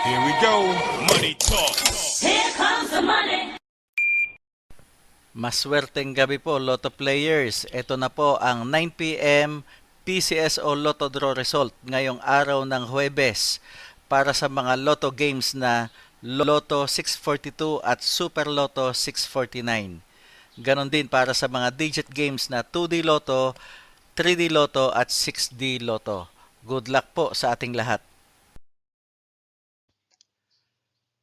Here we go. Money talk. Here comes the money. Maswerteng gabi po, Lotto players. Ito na po ang 9 p.m. PCSO Lotto Draw result ngayong araw ng Huwebes para sa mga Lotto games na Lotto 642 at Super Lotto 649. Ganon din para sa mga digit games na 2D Lotto, 3D Lotto at 6D Lotto. Good luck po sa ating lahat.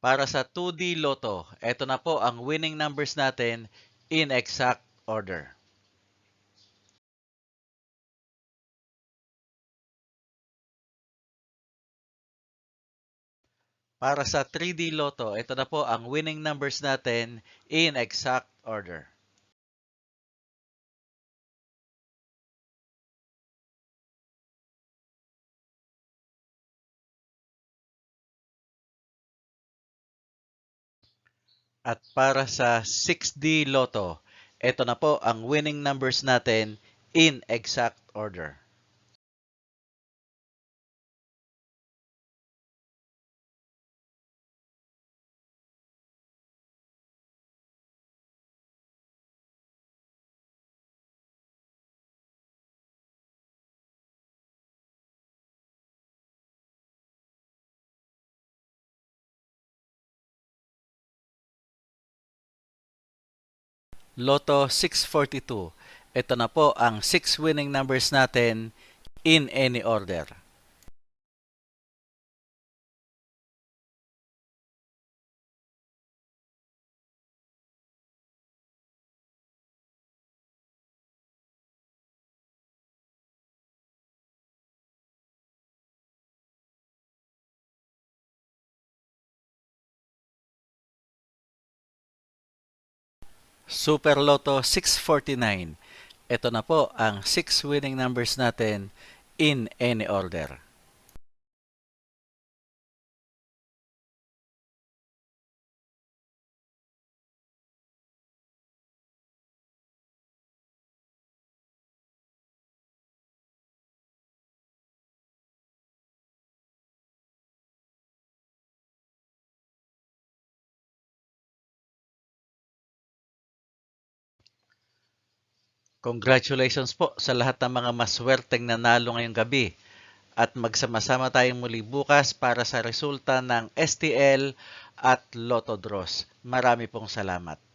Para sa 2D Lotto, ito na po ang winning numbers natin in exact order. Para sa 3D Lotto, ito na po ang winning numbers natin in exact order. At para sa 6D Lotto, ito na po ang winning numbers natin in exact order. Lotto 642. Ito na po ang 6 winning numbers natin in any order. Super Lotto 649. Ito na po ang 6 winning numbers natin in any order. Congratulations po sa lahat ng mga maswerteng nanalo ngayong gabi. At magsama-sama tayong muli bukas para sa resulta ng STL at Lotto Draws. Marami pong salamat.